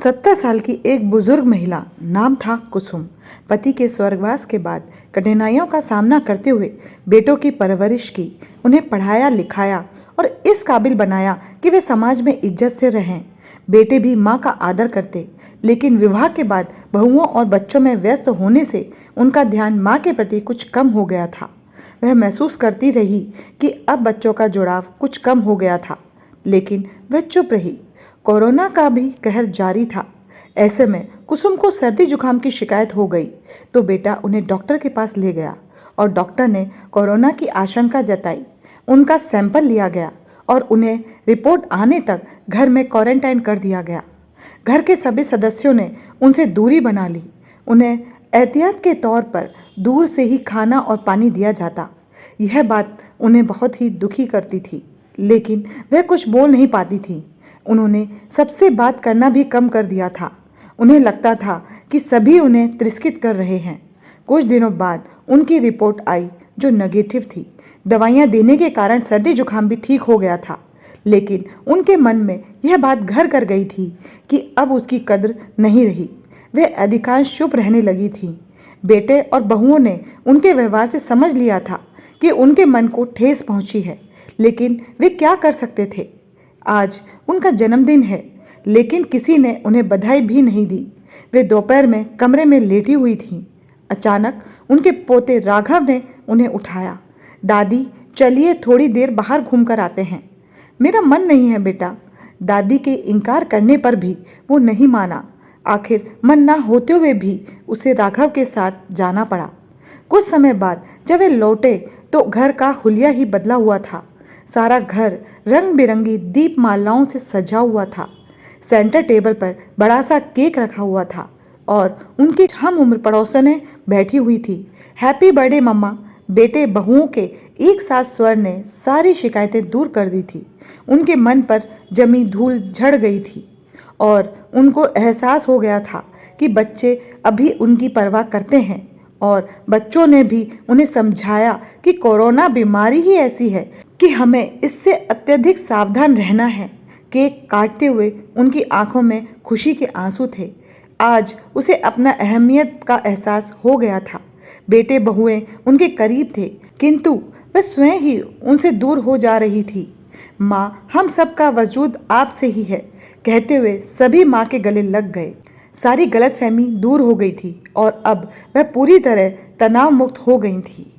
70 साल की एक बुजुर्ग महिला, नाम था कुसुम, पति के स्वर्गवास के बाद कठिनाइयों का सामना करते हुए बेटों की परवरिश की, उन्हें पढ़ाया लिखाया और इस काबिल बनाया कि वे समाज में इज्जत से रहें। बेटे भी माँ का आदर करते, लेकिन विवाह के बाद बहुओं और बच्चों में व्यस्त होने से उनका ध्यान माँ के प्रति कुछ कम हो गया था। वह महसूस करती रही कि अब बच्चों का जुड़ाव कुछ कम हो गया था, लेकिन वह चुप रही। कोरोना का भी कहर जारी था। ऐसे में कुसुम को सर्दी जुकाम की शिकायत हो गई तो बेटा उन्हें डॉक्टर के पास ले गया और डॉक्टर ने कोरोना की आशंका जताई। उनका सैंपल लिया गया और उन्हें रिपोर्ट आने तक घर में क्वारंटाइन कर दिया गया। घर के सभी सदस्यों ने उनसे दूरी बना ली। उन्हें एहतियात के तौर पर दूर से ही खाना और पानी दिया जाता। यह बात उन्हें बहुत ही दुखी करती थी, लेकिन वह कुछ बोल नहीं पाती थी। उन्होंने सबसे बात करना भी कम कर दिया था। उन्हें लगता था कि सभी उन्हें तिरस्कृत कर रहे हैं। कुछ दिनों बाद उनकी रिपोर्ट आई जो नेगेटिव थी। दवाइयाँ देने के कारण सर्दी जुकाम भी ठीक हो गया था, लेकिन उनके मन में यह बात घर कर गई थी कि अब उसकी कद्र नहीं रही। वे अधिकांश चुप रहने लगी थी। बेटे और बहुओं ने उनके व्यवहार से समझ लिया था कि उनके मन को ठेस पहुंची है, लेकिन वे क्या कर सकते थे। आज उनका जन्मदिन है, लेकिन किसी ने उन्हें बधाई भी नहीं दी। वे दोपहर में कमरे में लेटी हुई थीं। अचानक उनके पोते राघव ने उन्हें उठाया। दादी, चलिए थोड़ी देर बाहर घूम कर आते हैं। मेरा मन नहीं है बेटा। दादी के इनकार करने पर भी वो नहीं माना। आखिर मन ना होते हुए भी उसे राघव के साथ जाना पड़ा। कुछ समय बाद जब वे लौटे तो घर का हुलिया ही बदला हुआ था। सारा घर रंग बिरंगी दीपमालाओं से सजा हुआ था। सेंटर टेबल पर बड़ा सा केक रखा हुआ था और उनकी हम उम्र पड़ोसनें बैठी हुई थी। हैप्पी बर्थडे मम्मा। बेटे बहुओं के एक साथ स्वर ने सारी शिकायतें दूर कर दी थी। उनके मन पर जमी धूल झड़ गई थी और उनको एहसास हो गया था कि बच्चे अभी उनकी परवाह करते हैं और बच्चों ने भी उन्हें समझाया कि कोरोना बीमारी ही ऐसी है कि हमें इससे अत्यधिक सावधान रहना है। केक काटते हुए उनकी आंखों में खुशी के आंसू थे। आज उसे अपना अहमियत का एहसास हो गया था। बेटे बहुएं उनके करीब थे, किंतु वह स्वयं ही उनसे दूर हो जा रही थी। माँ, हम सबका वजूद आपसे ही है, कहते हुए सभी माँ के गले लग गए। सारी गलतफहमी दूर हो गई थी और अब वह पूरी तरह तनाव मुक्त हो गई थी।